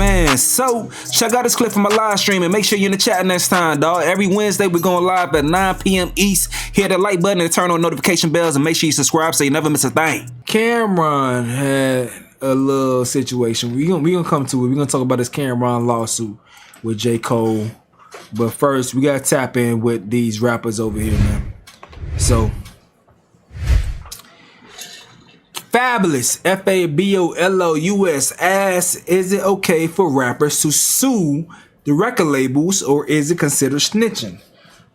man. So, check out this clip from my live stream and make sure you're in the chat next time, dog. Every Wednesday, we're going live at 9 p.m. East. Hit the like button and turn on notification bells and make sure you subscribe so you never miss a thing. Cameron had a little situation. We gonna come to it. We're gonna talk about this Cameron lawsuit with J. Cole. But first, we gotta tap in with these rappers over here, man. So, Fabolous, Fabolous, asks, is it okay for rappers to sue the record labels or is it considered snitching?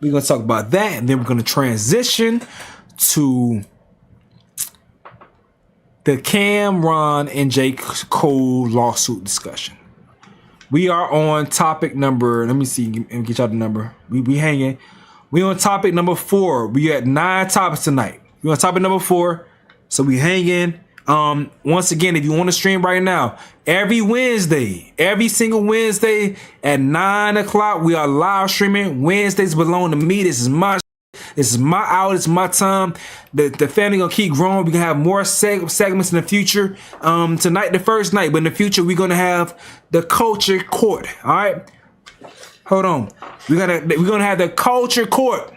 We're going to talk about that and then we're going to transition to the Cameron and J. Cole lawsuit discussion. We are on topic number, let me see, and get y'all the number. We hanging. We on topic number 4. We got 9 topics tonight. We on topic number 4. So we hang in. Once again, if you want to stream right now, every Wednesday, every single Wednesday at 9 o'clock, we are live streaming. Wednesdays belong to me. This is my hour. This is my time. The family gonna keep growing. We can have more segments in the future. Tonight, the first night, but in the future, we're gonna have the culture court. All right. Hold on. We're gonna have the culture court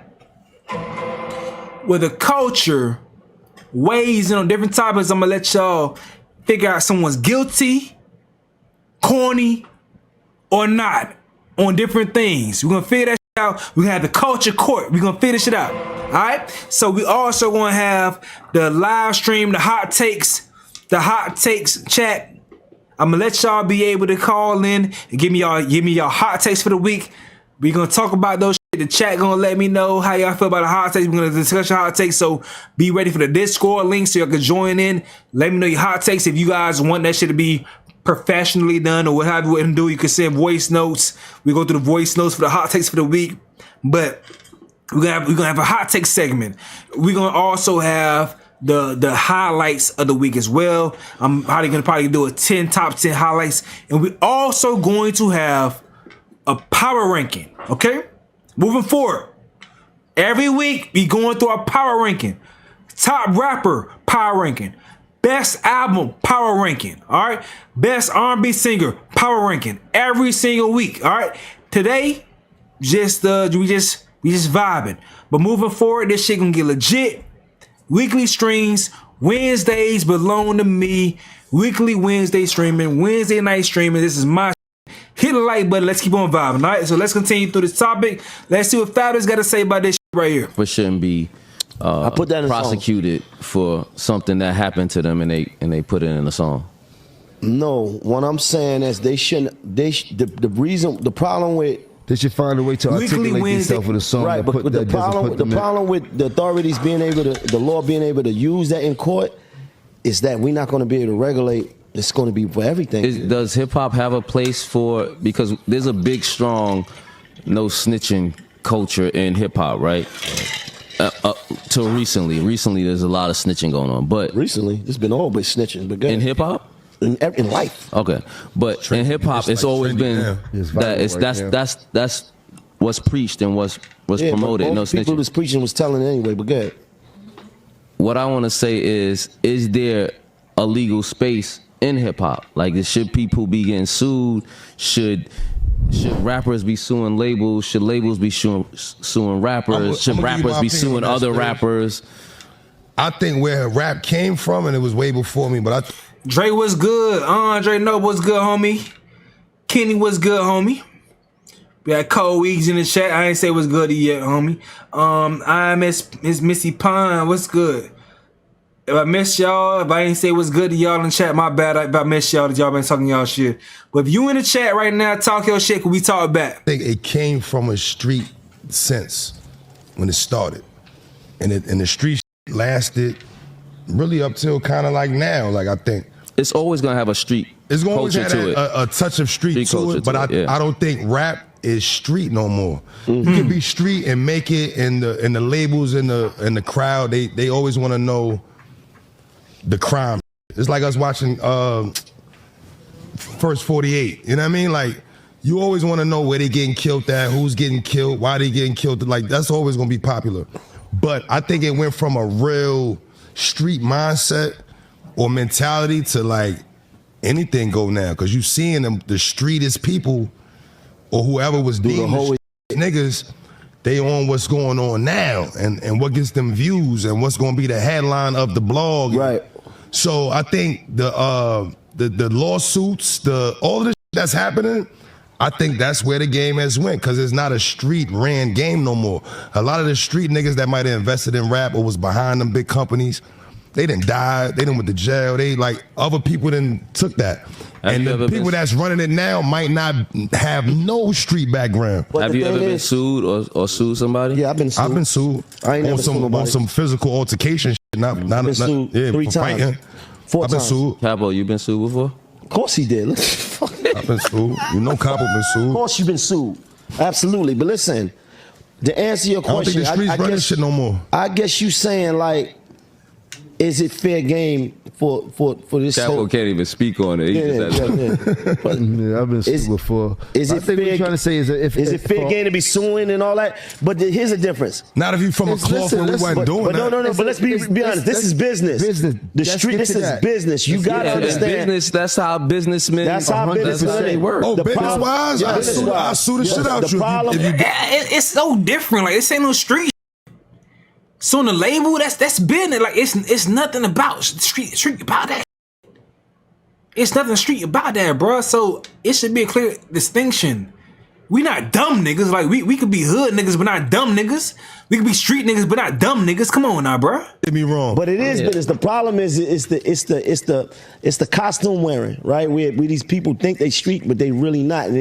where the culture weighs in on different topics. I'm gonna let y'all figure out someone's guilty, corny, or not on different things. We're gonna figure that shit out. We're gonna have the culture court. We're gonna figure this shit out. Alright? So we also gonna have the live stream, the hot takes chat. I'm gonna let y'all be able to call in and give me y'all hot takes for the week. We're gonna talk about those. The chat gonna let me know how y'all feel about the hot takes. We're gonna discuss your hot takes, so be ready for the Discord link so y'all can join in. Let me know your hot takes if you guys want that shit to be professionally done or whatever you want to do. You can send voice notes. We go through the voice notes for the hot takes for the week. But we're gonna have a hot take segment. We're gonna also have the highlights of the week as well. I'm probably do a top 10 highlights, and we're also going to have a power ranking. Okay. Moving forward, every week we going through our power ranking. Top rapper power ranking. Best album power ranking. All right. Best R&B singer power ranking. Every single week. All right. Today, we just vibing. But moving forward, this shit gonna get legit. Weekly streams. Wednesdays belong to me. Weekly Wednesday streaming. Wednesday night streaming. This is my. Hit the like button. Let's keep on vibing. All right, so let's continue through this topic. Let's see what Fabolous got to say about this shit right here. But shouldn't be I put that in prosecuted for something that happened to them, and they put it in a song. No, what I'm saying is they shouldn't. The problem with they should find a way to articulate themselves with a song. Right, but the problem with the authorities being able to, the law being able to use that in court, is that we're not going to be able to regulate. It's going to be for everything. Does hip hop have a place for, because there's a big, strong, no snitching culture in hip hop, right? Till recently, there's a lot of snitching going on. But recently, there's been always snitching. But in hip hop, in life, okay. But in hip hop, it's always been that's what's preached and what's promoted. No snitching. People was preaching was telling anyway. But good. What I want to say is there a legal space in hip hop? Like, should people be getting sued? Should rappers be suing labels? Should labels be suing rappers? Should rappers be suing other rappers? I think where rap came from, and it was way before me, but Dre was good. Andre Noble was good, homie. Kenny was good, homie. We had Cole Weeks in the chat. I ain't say what's good yet, homie. I miss Missy Pine. What's good? If I missed y'all, if I ain't say what's good to y'all in the chat, my bad. If I missed y'all, that y'all been talking y'all shit. But if you in the chat right now, talk your shit, can we talk back? I think it came from a street sense when it started. And the street lasted really up till kind of like now. Like, I think it's always gonna have a street it's gonna always culture have to it. A touch of street to it, but I don't think rap is street no more. Mm-hmm. You can be street and make it, and the labels and the crowd, they always want to know the crime. It's like us watching First 48. You know what I mean? Like, you always want to know where they getting killed at, who's getting killed, why they getting killed. Like, that's always gonna be popular. But I think it went from a real street mindset or mentality to like anything go now because you seeing them the streetest people or whoever was deemed niggas. They on what's going on now and what gets them views and what's going to be the headline of the blog. Right. So I think the lawsuits, all of this that's happening, I think that's where the game has went because it's not a street ran game no more. A lot of the street niggas that might have invested in rap or was behind them big companies, they didn't die. They didn't went to jail. They like other people didn't took that. And the people that's running it now might not have no street background. Have you ever been sued or sued somebody? Yeah, I've been sued. I've been sued. I ain't never sued nobody. On some physical altercation shit. Not sued 3 times. Fighting. 4 I've been times. sued. Capo, you been sued before? Of course he did. I've been sued. You know Capo been sued. Of course you've been sued. Absolutely. But listen, to answer your I don't question, think the streets running shit no more. I guess you saying like, is it fair game for this? Capo can't even speak on it. He just has But Yeah, I've been sued before. Is I it think what fair? you're trying to say is that if is it fair game to be suing and all that? But here's the difference. Not if you from a cloth where we wasn't doing But that. no. But let's be honest. This is business. Business. The Let's street. get This to is that. business. You gotta Yeah, understand. business. That's how businessmen. That's how business they work. Oh, The business problem- wise, Yeah, I business-wise. sue the shit out The you. problem- If you It's so different. Like this ain't no street. So on the label, that's business. Like it's nothing about street about that. It's nothing street about that, bro. So it should be a clear distinction. We not dumb niggas. Like we could be hood niggas, but not dumb niggas. We could be street niggas, but not dumb niggas. Come on now, bro. get me wrong. But it is business. The problem is it's the costume wearing, right? Where these people think they street, but they really not, and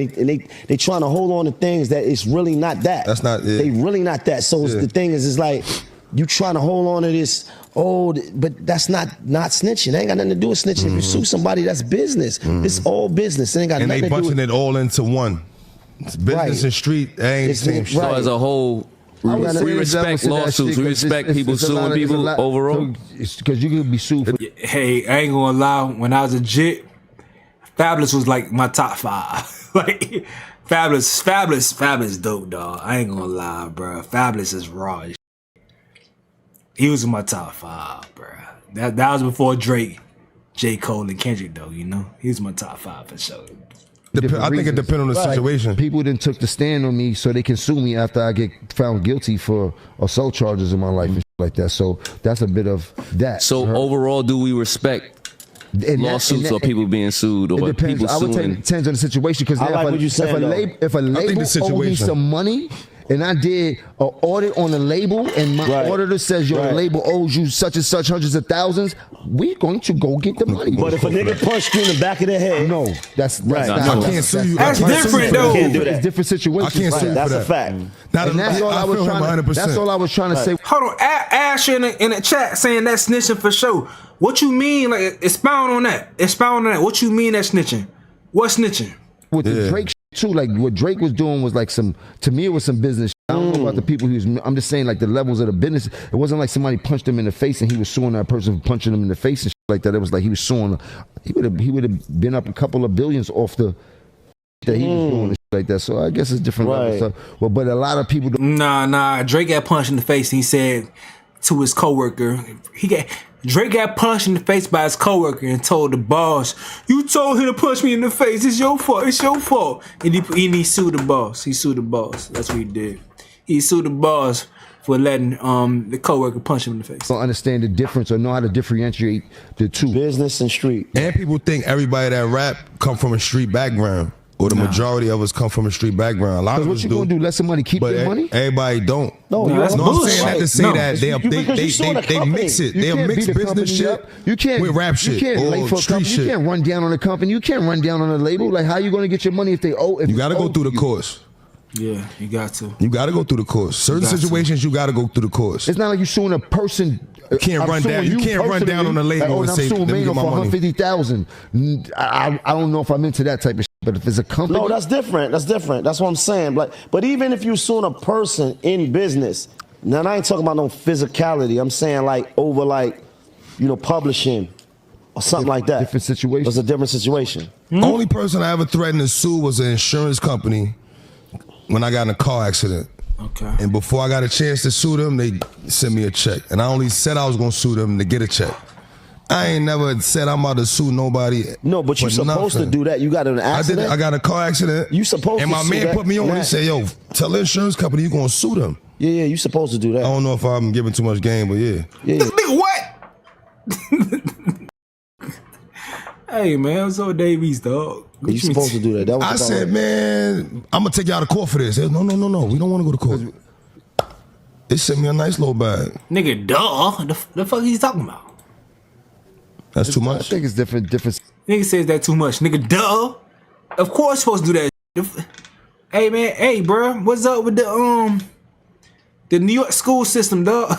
they trying to hold on to things that it's really not that. That's not it. They really not that. So Yeah. the thing is like you trying to hold on to this. Oh, but that's not snitching. It ain't got nothing to do with snitching. If you sue somebody, that's business. It's all business. It ain't got and nothing they to do bunching with it all into one. It's business Right. and street. They ain't the It's- same shit. right. So as a whole, we respect lawsuits. We respect people suing people overall. Because you could be sued for Hey, I ain't gonna lie. When I was a jit, Fabulous was like my top 5. Like Fabulous, dope dog. I ain't gonna lie, bro. Fabulous is raw. As He was in my top 5, bro. That was before Drake, J. Cole, and Kendrick, though. You know, he was my top 5 for sure. I think it depends on the situation. People didn't took the stand on me so they can sue me after I get found guilty for assault charges in my life and shit like that. So that's a bit of that. So overall, do we respect lawsuits or people being sued or it depends. people I would say suing? it depends on the situation because I like what you saying, if a label owes me situation. some money and I did an audit on the label and my Right. auditor says your Right. label owes you such and such hundreds of thousands, we're going to go get the money. But if a nigga punched you in the back of the head, no, that's Right. not. I can't sue you. That's I can't different, sue you for though. that. Can't do that. It's different situations. I can't sue you that's for a that. fact. Not And that's all I was feel him trying. 100%. That's all I was trying to say. Hold on, Ash in the chat saying that's snitching for sure. What you mean? Like, expound on that. Expound on that. What you mean that's snitching? What snitching? With the Drake shit too, like what Drake was doing was like to me it was some business. I don't know about the people I'm just saying like the levels of the business. It wasn't like somebody punched him in the face and he was suing that person for punching him in the face and shit like that. It was like he was suing. He would have been up a couple of billions off the that he was doing and shit like that. So I guess it's different levels. Right. Well, but a lot of people don't. Nah. Drake got punched in the face. And he said to his coworker, Drake got punched in the face by his coworker and told the boss, "You told him to punch me in the face. It's your fault. It's your fault." And he sued the boss. He sued the boss. That's what he did. He sued the boss for letting the coworker punch him in the face. Don't understand the difference or know how to differentiate the two. Business and street. And people think everybody that rap come from a street background, or the majority of us come from a street background. A lot Because of what us you gonna do? Let somebody keep but their money? everybody don't. No, that's I'm bullshit. saying that to say No. that Because you saw the they company. mix it. You They'll can't mix beat the business company shit up. You can't with rap shit You can't lay or for a street company. You shit. can't run down on a company. You can't run down on a label. Like how you gonna get your money if they owe? If You got to it's go owed through to the you? course. Yeah, you got to. You got to go through the course. Certain got to. situations, you got to go through the course. It's not like you suing a person. You can't I'm run suing down. You can't run down on a label like, oh, and I'm say, suing "Let me Mano get my for money." 150,000. I don't know if I'm into that type of shit. But if it's a company, No, that's different. That's different. That's what I'm saying. But even if you're suing a person in business, now I ain't talking about no physicality. I'm saying like over like, publishing or something like that. different situation. It's a different situation. Only person I ever threatened to sue was an insurance company when I got in a car accident. Okay. And before I got a chance to sue them, they sent me a check. And I only said I was going to sue them to get a check. I ain't never said I'm about to sue nobody. No, but you're for supposed nothing. to do that. You got an I accident. did. I got a car accident. You supposed and to my sue man that- put me on. He that. said, "Yo, tell the insurance company you gonna sue them." Yeah, you supposed to do that. I don't know if I'm giving too much game, but yeah. Yeah. Nigga, what? Hey, man, what's up, Davies, dog? What You supposed to do that. That was I about said, it. man, I'm gonna take you out of court for this. They said, no. We don't want to go to court. They sent me a nice little bag. Nigga, duh. The fuck he's talking about? That's too I much. think it's different. Nigga says that too much. Nigga, duh. Of course supposed to do that. Hey, man. Hey, bro. What's up with the New York school system, dog?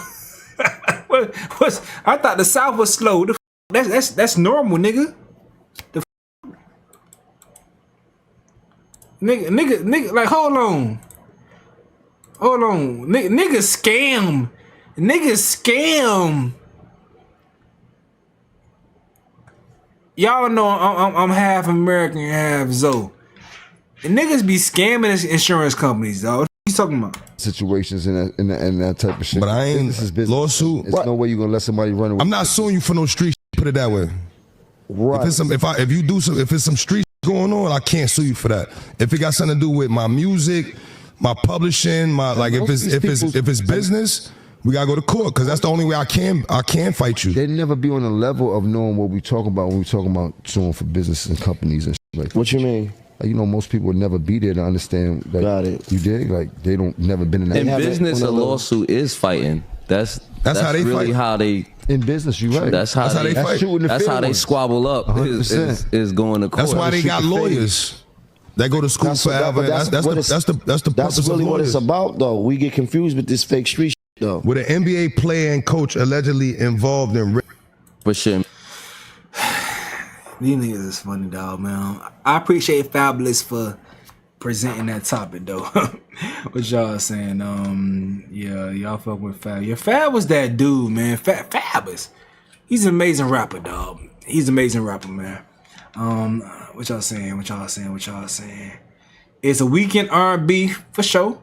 I thought the South was slow. That's normal, nigga. Nigga, like, hold on. Nigga scam. Y'all know I'm half American, half Zoe. And niggas be scamming insurance companies, dog. What you talking about? Situations and that type of shit. But I ain't Business is business. lawsuit. There's no way you're gonna let somebody run away. I'm not suing you for no street shit, put it that way. Right. If it's some street shit going on, I can't sue you for that. If it got something to do with my music, my publishing, if it's business, we gotta go to court because that's the only way I can fight you. They'd never be on the level of knowing what we talk about when we talking about suing for businesses and companies and shit like that. What you mean? Like, you know, most people would never be there to understand that. Got it. You dig? Like, they don't never been in that. In have it business, on a the low. lawsuit is fighting. That's how they really fight. how they. In business, you right. That's how they. fight. shooting the That's field how they ones. squabble up. 100%. Is going to court. That's why they got lawyers that go to school forever. That's the purpose That's really of what it's lawyers. about, though. We get confused with this fake street shit, though. With an NBA player and coach allegedly involved in for sure. These niggas is funny, dog, man. I appreciate Fabulous for presenting that topic, though. What y'all saying? Yeah, y'all fuck with Fab. Yeah, Fab was that dude, man. Fabulous. He's an amazing rapper, dog. He's an amazing rapper, man. What y'all saying? It's a weekend R&B for sure.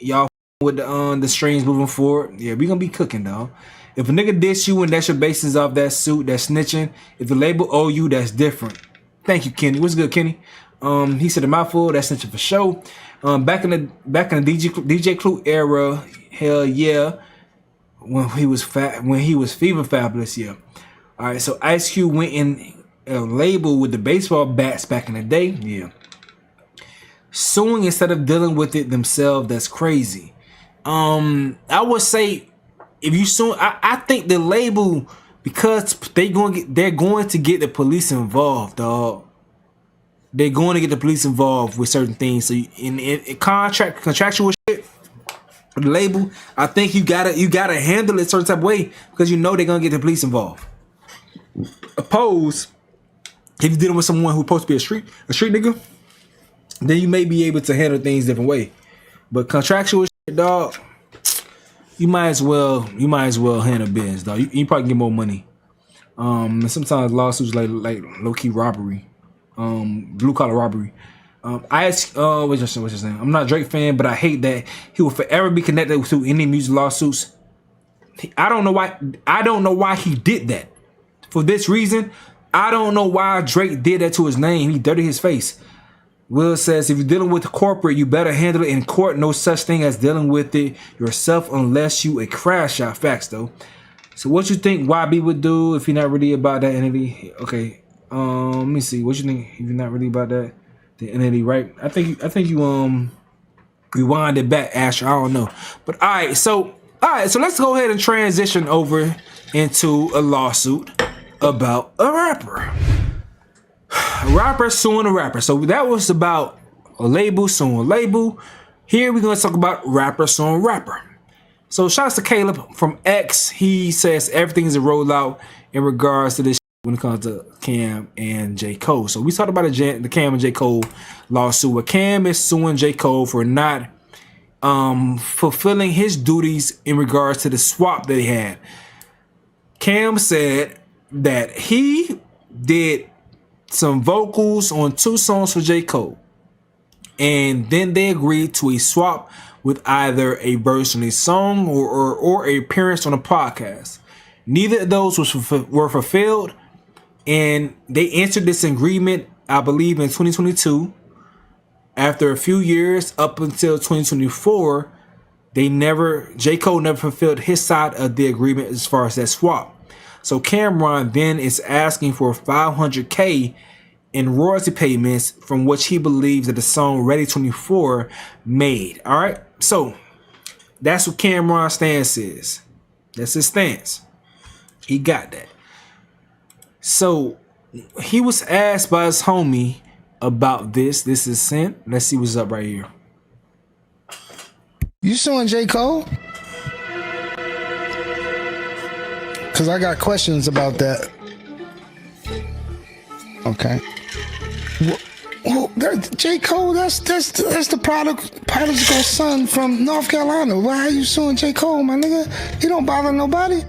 Y'all with the streams moving forward. Yeah, we gonna be cooking, dog. If a nigga diss you and that's your basis off that suit, that's snitching. If the label owe you, that's different. Thank you, Kenny. What's good, Kenny? He said a mouthful, that's snitching for sure. Back in the DJ Clue era, hell yeah. When he was Fever Fabulous, yeah. All right, so Ice Cube went in a label with the baseball bats back in the day, yeah. Suing instead of dealing with it themselves, that's crazy. I would say if you sue, I think the label, because they're going to get the police involved, dog. They're going to get the police involved with certain things. So in contractual shit, the label, I think you gotta handle it a certain type of way because you know they're gonna get the police involved. Oppose, if you're dealing with someone who's supposed to be a street nigga, then you may be able to handle things different way. But contractual shit, dog, you might as well handle business, dog. You probably get more money. Sometimes lawsuits like low key robbery, blue collar robbery. I ask, what's your name? I'm not a Drake fan, but I hate that he will forever be connected to any music lawsuits. I don't know why he did that. For this reason, I don't know why Drake did that to his name. He dirtied his face. Will says, if you're dealing with the corporate, you better handle it in court. No such thing as dealing with it yourself unless you a crash out. Facts though. So what you think YB would do if you're not really about that entity? Okay. Let me see. What you think if you're not really about that the entity, right? I think you rewind it back, Asher. I don't know. But all right, so let's go ahead and transition over into a lawsuit about a rapper. A rapper suing a rapper. So that was about a label suing a label. Here we're gonna talk about rapper suing rapper. So shouts to Caleb from X. He says everything is a rollout in regards to this when it comes to Cam and J. Cole. So we talked about the Cam and J. Cole lawsuit where Cam is suing J. Cole for not fulfilling his duties in regards to the swap that he had. Cam said that he did some vocals on 2 songs for J. Cole. And then they agreed to a swap with either a verse on a song or an appearance on a podcast. Neither of those were fulfilled, and they entered this agreement, I believe, in 2022. After a few years, up until 2024, J. Cole never fulfilled his side of the agreement as far as that swap. So Cameron then is asking for $500K in royalty payments from which he believes that the song Ready 24 made. All right, so that's what Cameron's stance is. That's his stance. He got that. So he was asked by his homie about this. This is sent. Let's see what's up right here. You suing J. Cole? Cause I got questions about that. Okay. Well, J. Cole, that's the prodigal son from North Carolina. Why are you suing J. Cole, my nigga? He don't bother nobody.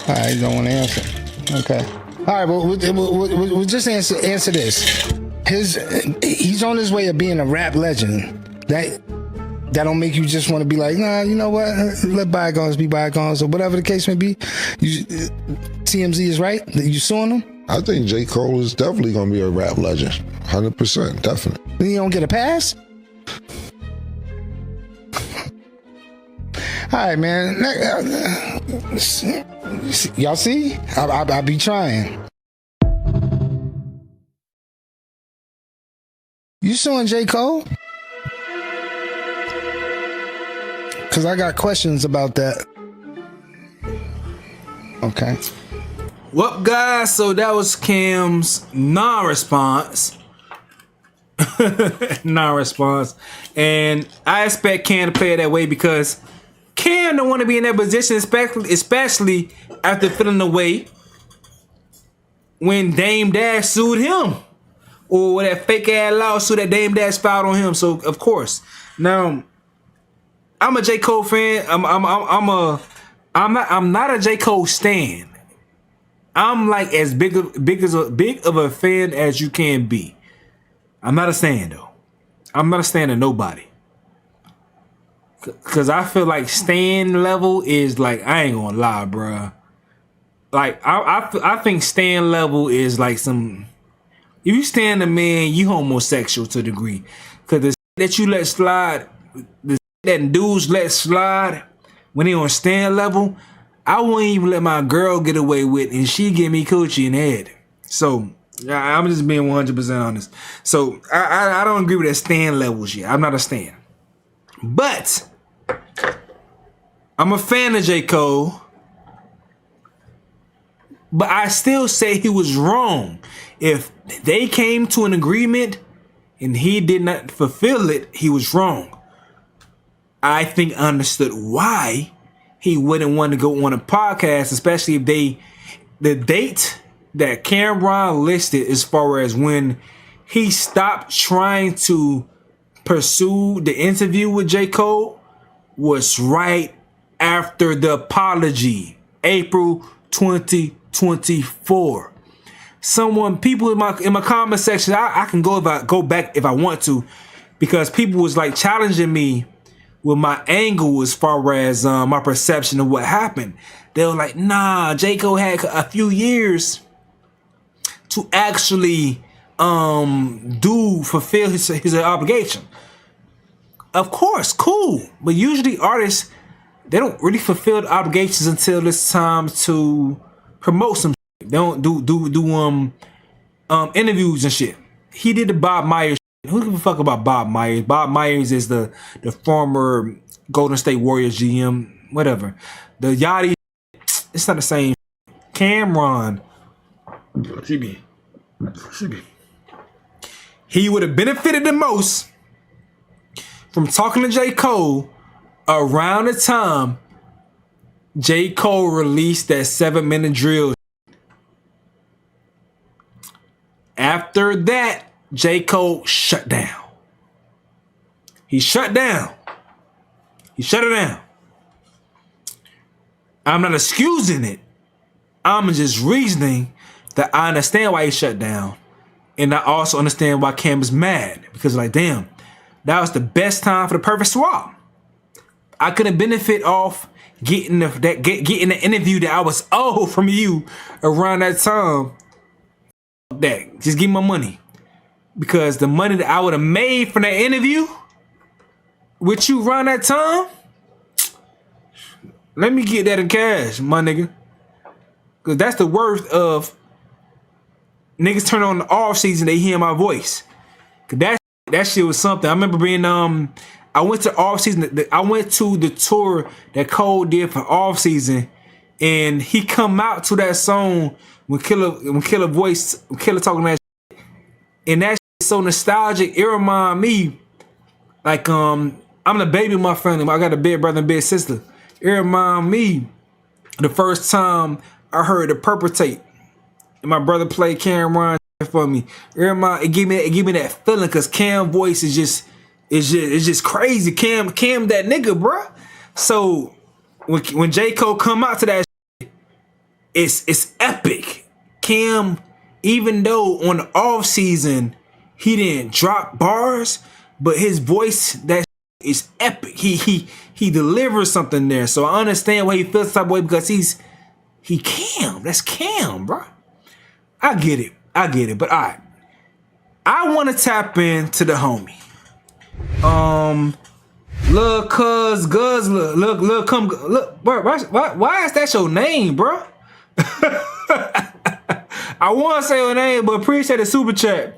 All right, you don't want to answer. Okay. All right, well, we'll just answer this. He's on his way of being a rap legend. That don't make you just want to be like, nah, you know what? Let bygones be bygones, or whatever the case may be. TMZ is right. You suing him? I think J. Cole is definitely going to be a rap legend. 100%, definitely. Then you don't get a pass? All right, man. Y'all see? I be trying. You suing J. Cole? Cause I got questions about that. Okay. Well, guys, so that was Cam's non-response. And I expect Cam to play it that way because Cam don't want to be in that position, especially after feeling the way when Dame Dash sued him, or that fake ass lawsuit that Dame Dash filed on him. So of course, now I'm a J. Cole fan. I'm not a J. Cole stan. I'm like as big of a fan as you can be. I'm not a stan though. I'm not a stan of nobody. Cause I feel like stan level is like, I ain't gonna lie, bruh. Like I think stan level is like some. If you stan a man, you homosexual to a degree. Cause the that you let slide, the that dudes let slide when they on stan level, I wouldn't even let my girl get away with, and she give me coochie in the head. So I'm just being 100% honest. So I don't agree with that stan level shit. I'm not a stan, but I'm a fan of J. Cole. But I still say he was wrong. If they came to an agreement and he did not fulfill it, he was wrong. I think I understood why he wouldn't want to go on a podcast, especially if the date that Cameron listed as far as when he stopped trying to pursue the interview with J. Cole was right after the apology, April 2024. People in my comment section, I can go back if I want to, because people was like challenging me with my angle as far as my perception of what happened. They were like, nah, J. Cole had a few years to actually fulfill his obligation. Of course, cool. But usually artists, they don't really fulfill the obligations until it's time to promote some shit. They don't do interviews and shit. He did the Bob Myers. Who gives a fuck about Bob Myers? Bob Myers is the former Golden State Warriors GM, whatever. The Yachty, it's not the same. Cameron, he would have benefited the most from talking to J. Cole around the time J. Cole released that 7-minute drill. After that, J. Cole shut down. He shut down. He shut it down. I'm not excusing it. I'm just reasoning that I understand why he shut down. And I also understand why Cam is mad. Because like, damn, that was the best time for the perfect swap. I couldn't benefit off getting the interview that I was owed from you around that time. That just give me my money, because the money that I would have made from that interview with you around that time, let me get that in cash, my nigga. Cause that's the worth of niggas turn on the off season, they hear my voice. Cause that shit was something. I remember being I went to off season. I went to the tour that Cole did for off season, and he come out to that song when Killer talking that shit. And that shit is so nostalgic. It remind me, like I'm the baby of my family. I got a big brother and big sister. It remind me the first time I heard the Perpetrate, and my brother played Cameron for me. It give me that feeling, cause Cam voice is just crazy. Cam that nigga, bruh. So when J. Cole come out to that shit, it's epic. Cam, even though on the off season he didn't drop bars, but his voice that is epic. He delivers something there. So I understand why he feels that way, because he Cam. That's Cam, bro. I get it. But all right, I want to tap into the homie. Lil' Cuz Guzzler. Look, bro. Why is that your name, bro? I want to say your name, but appreciate the super chat.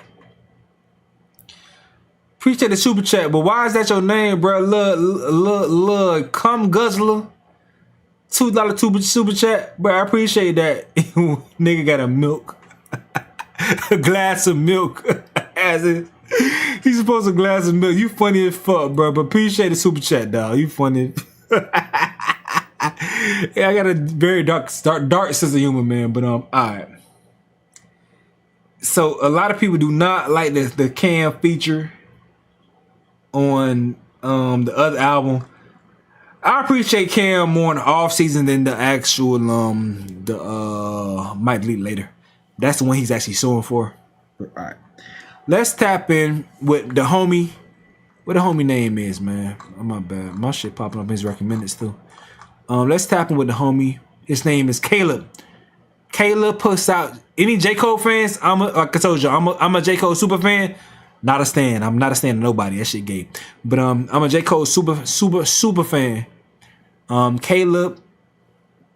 But why is that your name, bro? Lil' Cum Guzzler. $2 super chat, bro. I appreciate that. Nigga got a milk. A glass of milk. As it. He's supposed to glass of milk. You funny as fuck, bro. But appreciate the super chat, dog. You funny. Yeah, I got a very dark sense of humor, man. But alright. So a lot of people do not like the Cam feature on the other album. I appreciate Cam more in the off season than the actual Might Delete Later. That's the one he's actually suing for. All right, let's tap in with the homie. What the homie name is, man? Oh, my bad. My shit popping up in his recommended still. Let's tap in with the homie. His name is Caleb. Caleb puts out any J. Cole fans. Like I told you, I'm a J. Cole super fan. Not a stan. I'm not a stan of nobody. That shit gay. But I'm a J. Cole super fan. Caleb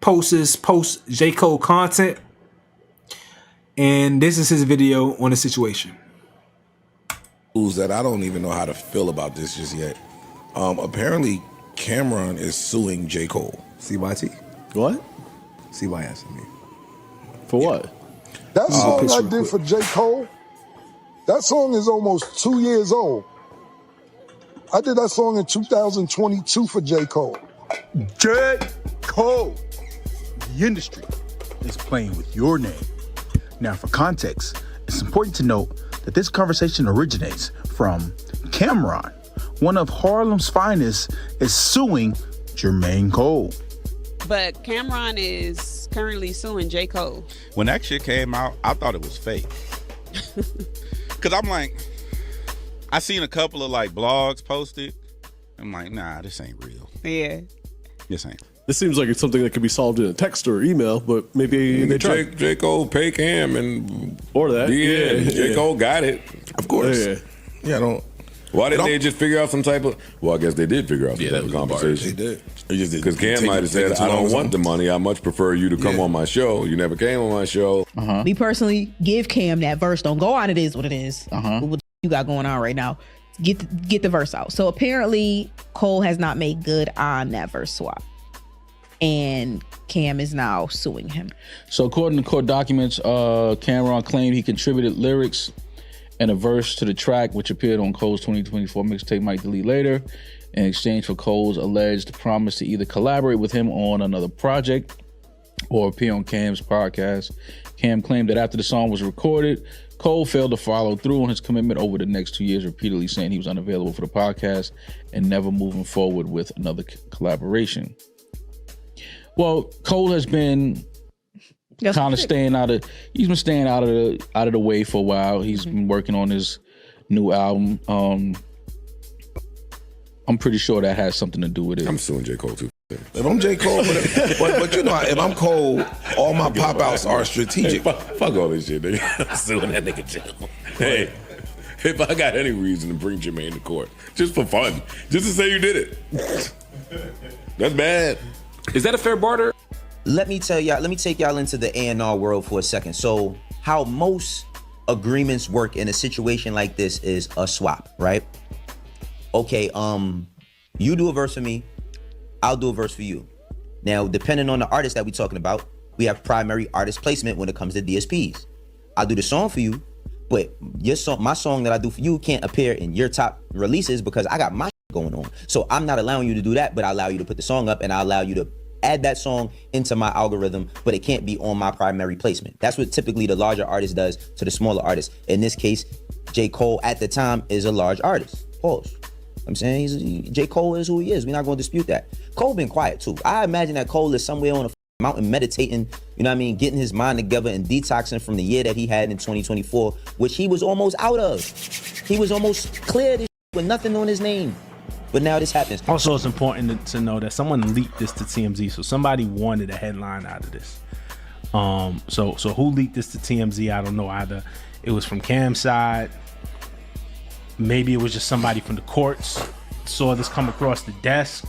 posts J. Cole content, and this is his video on the situation. That I don't even know how to feel about this just yet. Apparently, Cameron is suing J. Cole. CYT? What? CYS, I mean. For what? That song I did for J. Cole, that song is almost 2 years old. I did that song in 2022 for J. Cole. J. Cole. The industry is playing with your name. Now, for context, it's important to note that this conversation originates from Cameron, one of Harlem's finest, is suing Jermaine Cole. But Cameron is currently suing J. Cole. When that shit came out, I thought it was fake. Cause I'm like, I seen a couple of like blogs posted. I'm like, nah, this ain't real. Yeah. This ain't. This seems like it's something that could be solved in a text or email, but maybe they try. J. Cole pay Cam and or that. Yeah, J. Cole got it. Of course. Yeah, I don't. Why didn't they just figure out some type of? Well, I guess they did figure out some type of compensation. They did. Because Cam might have said, "I don't want the money. I much prefer you to come on my show. You never came on my show." Me personally, give Cam that verse. Don't go on. It is what it is. What you got going on right now? Get the verse out. So apparently, Cole has not made good on that verse swap, and Cam is now suing him. So according to court documents, Cameron claimed he contributed lyrics and a verse to the track, which appeared on Cole's 2024 mixtape Might Delete Later, in exchange for Cole's alleged promise to either collaborate with him on another project or appear on Cam's podcast. Cam claimed that after the song was recorded, Cole failed to follow through on his commitment over the next 2 years, repeatedly saying he was unavailable for the podcast and never moving forward with another collaboration. Well, Cole has been kind of staying out of. He's been staying out of the way for a while. He's been working on his new album. I'm pretty sure that has something to do with it. I'm suing J. Cole too. If I'm J. Cole, but you know, if I'm Cole, all my pop outs are strategic. Hey, fuck all this shit, nigga. I'm suing that nigga Jill. Hey, if I got any reason to bring Jermaine to court, just for fun, just to say you did it, that's bad. Is that a fair barter? Let me take y'all into the A&R world for a second. So how most agreements work in a situation like this is a swap, right? Okay, you do a verse for me, I'll do a verse for you. Now, depending on the artist that we're talking about, we have primary artist placement when it comes to DSPs. I'll do the song for you, but my song that I do for you can't appear in your top releases because I got my going on. So I'm not allowing you to do that, but I allow you to put the song up and I allow you to add that song into my algorithm, but it can't be on my primary placement. That's what typically the larger artist does to the smaller artist. In this case, J. Cole at the time is a large artist. Pause. I'm saying J. Cole is who he is. We're not going to dispute that. Cole been quiet too. I imagine that Cole is somewhere on a mountain meditating, you know what I mean, getting his mind together and detoxing from the year that he had in 2024, which he was almost out of. He was almost cleared with nothing on his name. But now this happens. Also, it's important to know that someone leaked this to TMZ, so somebody wanted a headline out of this. So who leaked this to TMZ? I don't know. Either it was from Cam's side, maybe it was just somebody from the courts saw this come across the desk.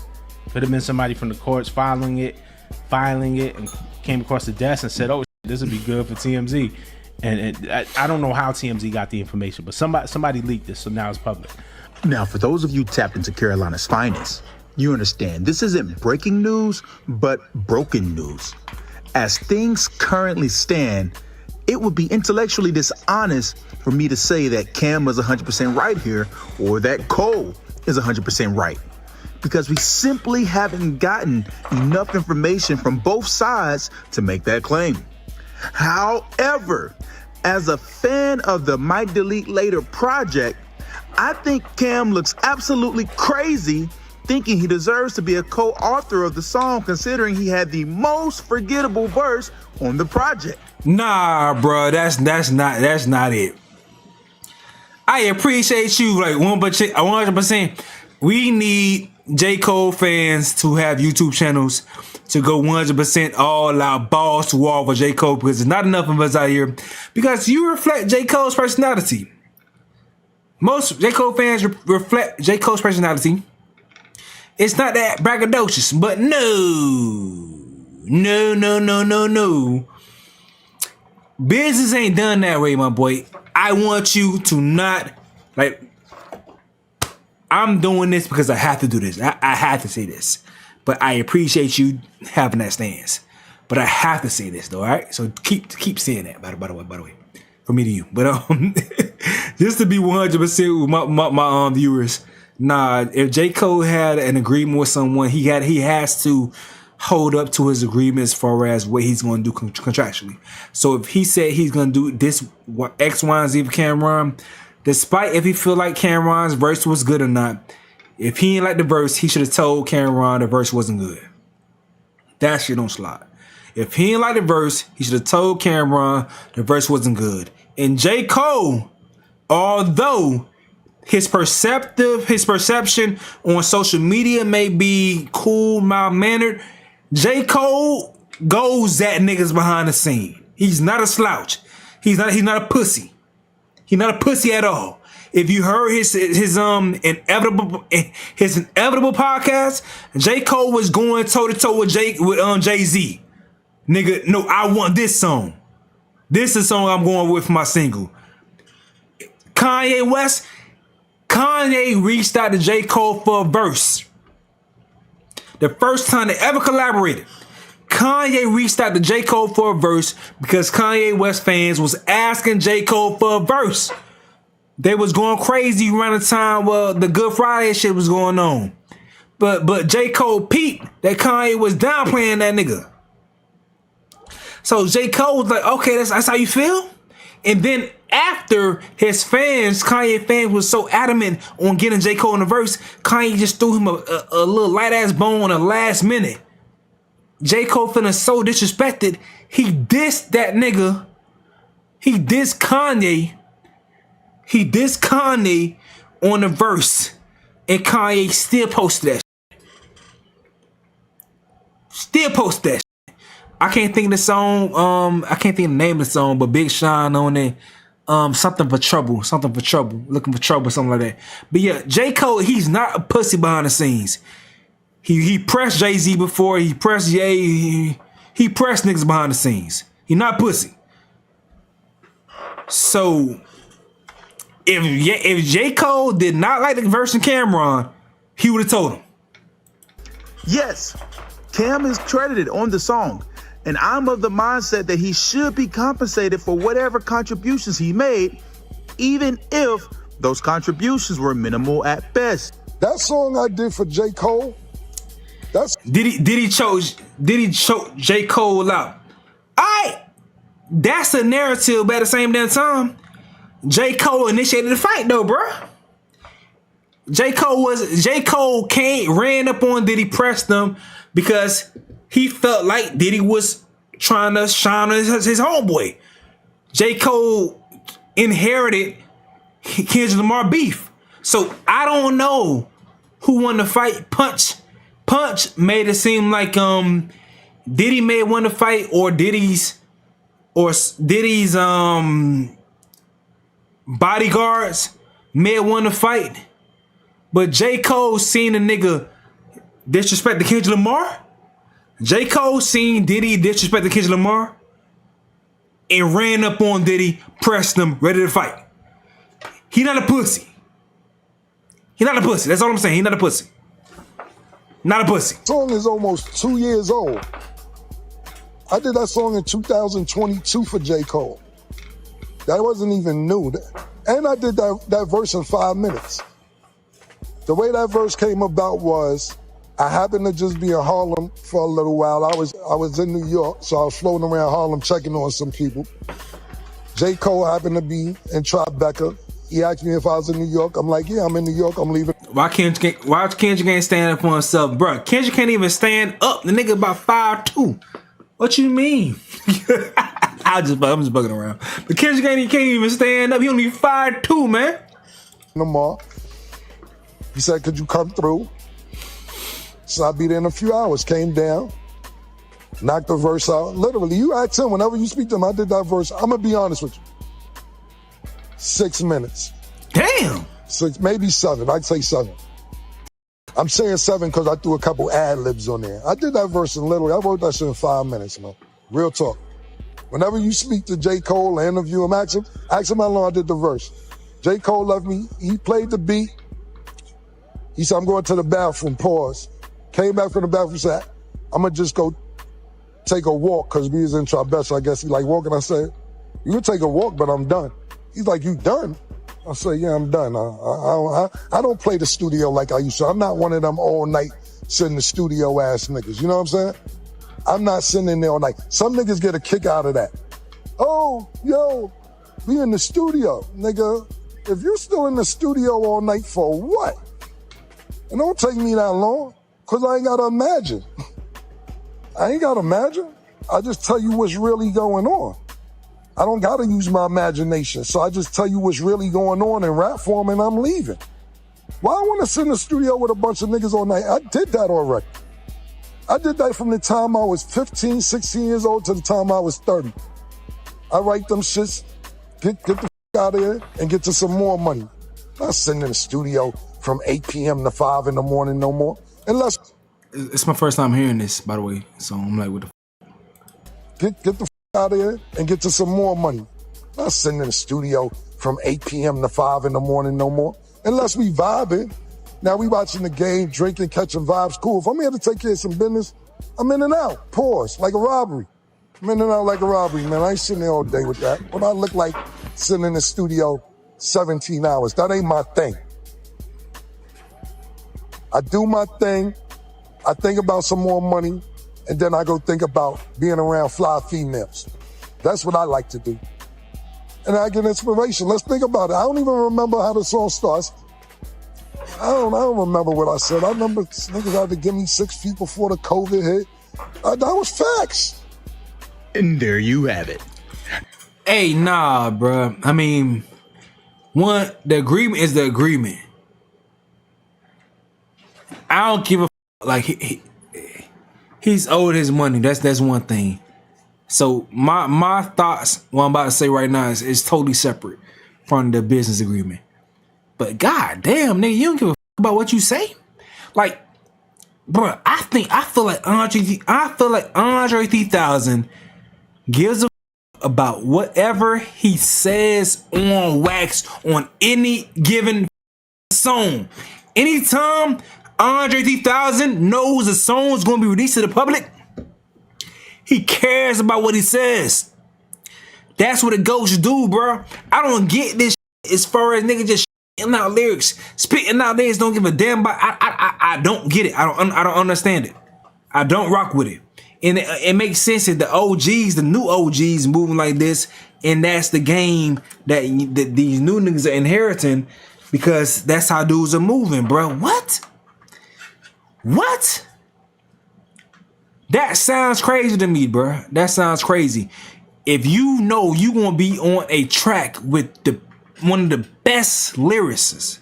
Could have been somebody from the courts filing it, and came across the desk and said, "Oh, this would be good for TMZ." And I don't know how TMZ got the information, but somebody leaked this, so now it's public. Now, for those of you tapped into Carolina's finest, you understand this isn't breaking news, but broken news. As things currently stand, it would be intellectually dishonest for me to say that Cam was 100% right here or that Cole is 100% right, because we simply haven't gotten enough information from both sides to make that claim. However, as a fan of the Might Delete Later project, I think Cam looks absolutely crazy thinking he deserves to be a co-author of the song, considering he had the most forgettable verse on the project. Nah, bro, that's not it. I appreciate you like 100%. We need J. Cole fans to have YouTube channels to go 100% all out, balls to wall for J. Cole, because there's not enough of us out here, because you reflect J. Cole's personality. Most J. Cole fans reflect J. Cole's personality. It's not that braggadocious, but no. Business ain't done that way, my boy. I want you to not, like, I'm doing this because I have to do this. I have to say this. But I appreciate you having that stance. But I have to say this, though, all right? So keep saying that, by the way. From me to you. But just to be 100% with my viewers, nah, if J. Cole had an agreement with someone, he has to hold up to his agreement as far as what he's going to do contractually. So if he said he's going to do this X, Y, and Z for Cameron, despite if he feel like Cameron's verse was good or not, if he ain't like the verse, he should have told Cameron the verse wasn't good. That shit don't slide. If he ain't like the verse, he should have told Cameron the verse wasn't good. And J. Cole, although his perception on social media may be cool, mild-mannered, J. Cole goes at niggas behind the scene. He's not a slouch. He's not a pussy. He's not a pussy at all. If you heard his inevitable podcast, J. Cole was going toe to toe with Jay-Z. Nigga, no, I want this song. This is the song I'm going with for my single. Kanye West, Kanye reached out to J. Cole for a verse. The first time they ever collaborated, Kanye reached out to J. Cole for a verse because Kanye West fans was asking J. Cole for a verse. They was going crazy around the time the Good Friday shit was going on. But J. Cole peeped that Kanye was downplaying that nigga. So J. Cole was like, okay, that's how you feel? And then after his fans, Kanye fans was so adamant on getting J. Cole in the verse, Kanye just threw him a little light ass bone on the last minute. J. Cole feeling so disrespected, he dissed that nigga. He dissed Kanye. He dissed Kanye on the verse. and Kanye still posted that shit. Still post that shit. I can't think of the song. I can't think of the name of the song, but Big Sean on it. Something for trouble, looking for trouble, something like that. But yeah, J. Cole, he's not a pussy behind the scenes. He pressed Jay-Z before, he pressed Ye, he pressed niggas behind the scenes. He not pussy. So if J. Cole did not like the verse of Cameron, he would have told him. Yes, Cam is credited on the song, and I'm of the mindset that he should be compensated for whatever contributions he made, even if those contributions were minimal at best. That song I did for J. Cole, did he choke J. Cole out? That's the narrative, but at the same damn time, J. Cole initiated the fight though, bruh. J. Cole ran up on Diddy, pressed him because he felt like Diddy was trying to shine his homeboy. J. Cole inherited Kendrick Lamar beef. So I don't know who won the fight. Punch made it seem like Diddy may have won the fight, or Diddy's bodyguards may have won the fight. But J. Cole seen a nigga disrespect the Kendrick Lamar. J. Cole seen Diddy disrespect the Kendrick Lamar and ran up on Diddy, pressed him, ready to fight. He not a pussy. He not a pussy. That's all I'm saying. He not a pussy. Not a pussy. The song is almost 2 years old. I did that song in 2022 for J. Cole. That wasn't even new. And I did that verse in 5 minutes. The way that verse came about was I happened to just be in Harlem for a little while. I was in New York, so I was floating around Harlem checking on some people. J. Cole happened to be in Tribeca. He asked me if I was in New York. I'm like, yeah, I'm in New York. I'm leaving. Why Kendrick can't stand up for himself, bro? Kendrick can't even stand up. The nigga about 5'2". What you mean? I'm just bugging around. But Kendrick can't even stand up. He only 5'2", man. No more. He said, could you come through? So I'll be there in a few hours. Came down, knocked the verse out. Literally, you ask him, whenever you speak to him, I did that verse. I'm going to be honest with you. 6 minutes. Damn. 6, maybe 7. I'd say 7. I'm saying 7 because I threw a couple ad-libs on there. I did that verse in literally, I wrote that shit in 5 minutes, man. Real talk. Whenever you speak to J. Cole and interview him, ask him how long I did the verse. J. Cole left me. He played the beat. He said, I'm going to the bathroom, pause. Came back from the bathroom, said, I'm going to just go take a walk because we was in Tribeca. I guess he like walking. I said, you can take a walk, but I'm done. He's like, you done? I said, yeah, I'm done. I don't play the studio like I used to. I'm not one of them all night sitting in the studio ass niggas. You know what I'm saying? I'm not sitting in there all night. Some niggas get a kick out of that. Oh, yo, we in the studio. Nigga, if you're still in the studio all night for what? It don't take me that long, because I ain't got to imagine. I ain't got to imagine. I just tell you what's really going on. I don't got to use my imagination, so I just tell you what's really going on in rap form and I'm leaving. Why I want to sit in the studio with a bunch of niggas all night? I did that already. I did that from the time I was 15, 16 years old to the time I was 30. I write them shits, get the out of here and get to some more money. Not sitting in the studio from 8 p.m. to 5 in the morning no more. Unless it's my first time hearing this, by the way. So I'm like, what the get the out of here and get to some more money. Not sitting in the studio from 8 p.m. to 5 in the morning no more. Unless we vibing. Now we watching the game, drinking, catching vibes. Cool. If I'm here to take care of some business, I'm in and out. Pause. Like a robbery. I'm in and out like a robbery, man. I ain't sitting there all day with that. What I look like sitting in the studio 17 hours. That ain't my thing. I do my thing. I think about some more money. And then I go think about being around fly females. That's what I like to do. And I get inspiration. Let's think about it. I don't even remember how the song starts. I don't remember what I said. I remember niggas had to give me 6 feet before the COVID hit. That was facts. And there you have it. Hey, nah, bruh. I mean, the agreement is the agreement. I don't give a like he's owed his money. That's one thing. So my thoughts, what I'm about to say right now is totally separate from the business agreement. But god damn, nigga, you don't give a about what you say. Like, bro, I feel like Andre 3000 gives a about whatever he says on wax on any given song. Anytime Andre 3000 knows a song is going to be released to the public, he cares about what he says. That's what a ghost do, bro. I don't get this as far as nigga just spitting out lyrics. Spitting out lyrics, don't give a damn about. I don't get it. I don't understand it. I don't rock with it. And it makes sense that the OGs, the new OGs moving like this, and that's the game that these new niggas are inheriting because that's how dudes are moving, bro. What? That sounds crazy to me, bro. That sounds crazy. If you know you gonna be on a track with one of the best lyricists,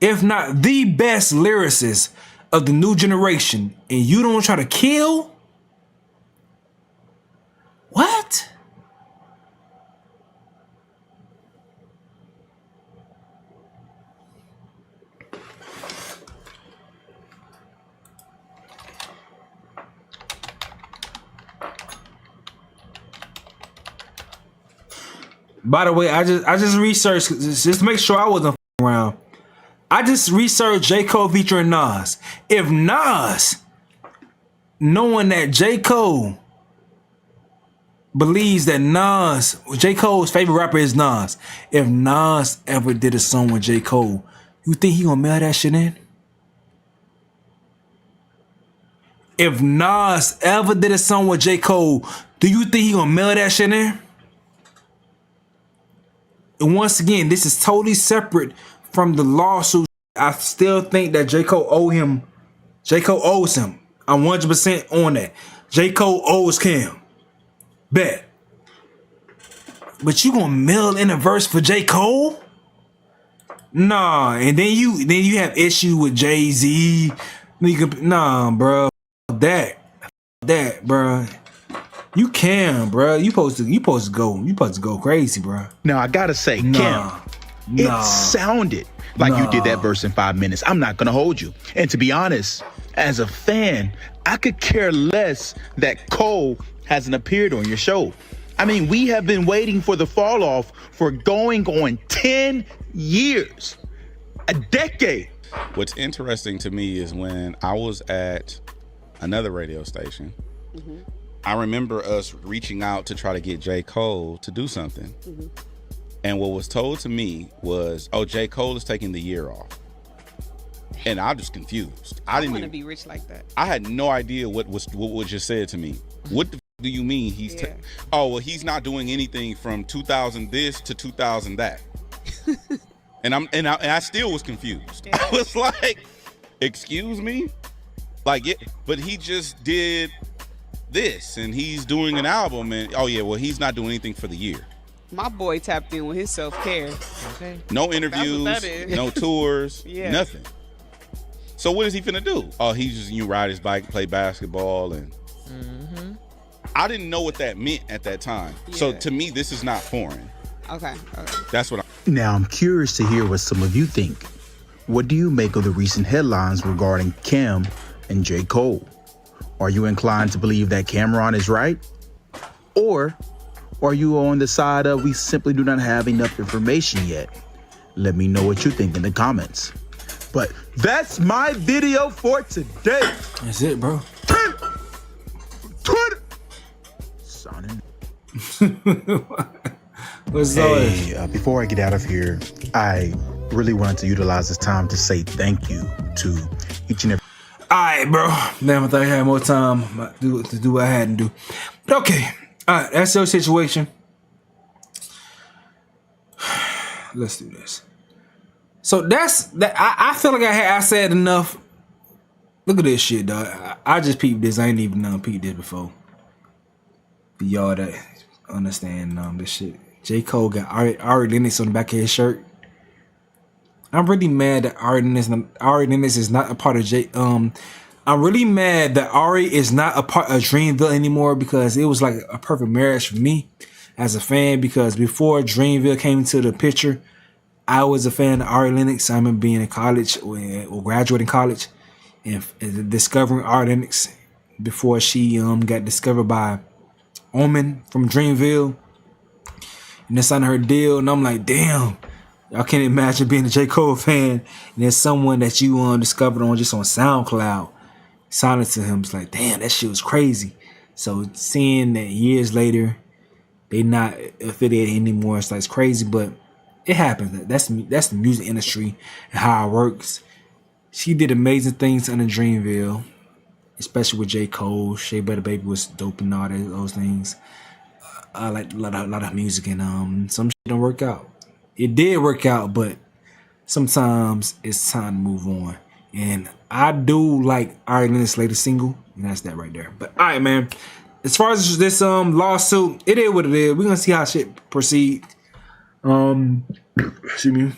if not the best lyricist of the new generation, and you don't try to kill, what? By the way, I just researched just to make sure I wasn't around. I just researched J. Cole featuring Nas. If Nas, knowing that J. Cole believes that J. Cole's favorite rapper is Nas. If Nas ever did a song with J. Cole, you think he gonna mail that shit in? If Nas ever did a song with J. Cole, do you think he gonna mail that shit in? And once again, this is totally separate from the lawsuit. I still think that J. Cole owes him. J. Cole owes him. I'm 100% on that. J. Cole owes Cam. Bet. But you gonna mail in a verse for J. Cole? Nah, and then you have issue with Jay-Z. Nah, bro. That, bro. You can, bro. You supposed to go crazy, bro. Now I gotta say, Kim, it sounded like you did that verse in 5 minutes. I'm not gonna hold you. And to be honest, as a fan, I could care less that Cole hasn't appeared on your show. I mean, we have been waiting for the fall off for going on 10 years, a decade. What's interesting to me is when I was at another radio station, I remember us reaching out to try to get J. Cole to do something. And what was told to me was, oh, J. Cole is taking the year off. And I was confused. I didn't want to be rich like that. I had no idea what was just said to me. What the do you mean he's oh, well, he's not doing anything from 2000 this to 2000 that. and I still was confused. I was like, excuse me? Like, but he just did this and he's doing an album and oh yeah, well, he's not doing anything for the year. My boy tapped in with his self-care. Okay. No interviews, no tours, nothing. So what is he finna do? Oh, he's just ride his bike, play basketball, and I didn't know what that meant at that time. So to me, this is not foreign. Okay. That's what Now I'm curious to hear what some of you think. What do you make of the recent headlines regarding Cam and J. Cole? Are you inclined to believe that Cameron is right? Or are you on the side of we simply do not have enough information yet? Let me know what you think in the comments. But that's my video for today. That's it, bro. Twitter. Signing. Hey, before I get out of here, I really wanted to utilize this time to say thank you to each and every. All right, bro. Damn, I thought I had more time to do what I had to do. But okay. All right, that's your situation. Let's do this. So that's that. I feel like I said enough. Look at this shit, dog. I just peeped this. I ain't even peeped this before. For y'all that understand this shit. J. Cole got Ari Lennox on the back of his shirt. I'm really mad that Ari Lennox is not a part of I'm really mad that Ari is not a part of Dreamville anymore, because it was like a perfect marriage for me as a fan. Because before Dreamville came into the picture, I was a fan of Ari Lennox. I remember being in college or graduating college and discovering Ari Lennox before she got discovered by Omen from Dreamville. And they signed her deal, and I'm like, damn, y'all can't imagine being a J. Cole fan and there's someone that you discovered on SoundCloud signing to him. It's like, damn, that shit was crazy. So seeing that years later they not affiliated anymore, it's like, it's crazy, but it happens. That's the music industry and how it works. She did amazing things under Dreamville, especially with J. Cole. Shea Butter Baby was dope and all those things. I like a lot of music, and some shit don't work out. It did work out, but sometimes it's time to move on. And I do like Ari Lennox's latest single, and that's that right there. But all right, man. As far as this lawsuit, it is what it is. We're gonna see how shit proceed. Excuse me.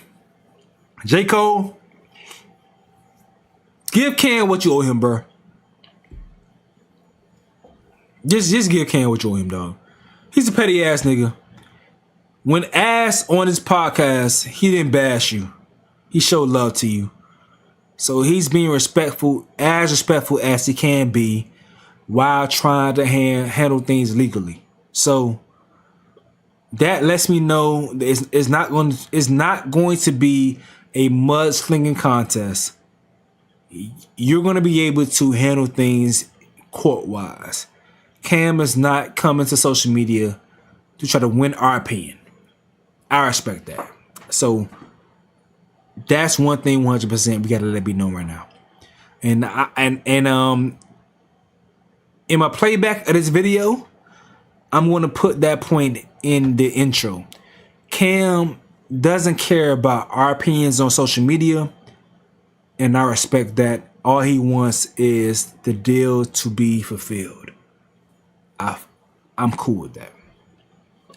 J. Cole, give Cam what you owe him, bro. Just give Cam what you owe him, dog. He's a petty ass nigga. When asked on his podcast, he didn't bash you. He showed love to you. So he's being respectful as he can be while trying to handle things legally. So that lets me know that it's not going to be a mudslinging contest. You're going to be able to handle things court-wise. Cam is not coming to social media to try to win our opinion. I respect that. So that's one thing 100% we gotta let it be known right now. And in my playback of this video, I'm gonna put that point in the intro. Cam doesn't care about our opinions on social media, and I respect that. All he wants is the deal to be fulfilled. I'm cool with that.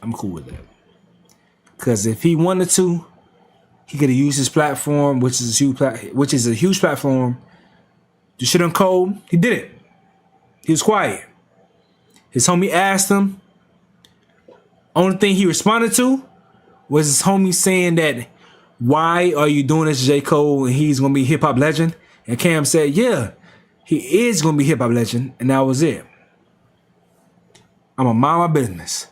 I'm cool with that. Because if he wanted to, he could have used his platform, which is a huge platform, to shit on Cole. He didn't. He was quiet. His homie asked him. Only thing he responded to was his homie saying that, why are you doing this to J. Cole and he's gonna be a hip hop legend? And Cam said, yeah, he is gonna be a hip hop legend, and that was it. I'm gonna mind my business.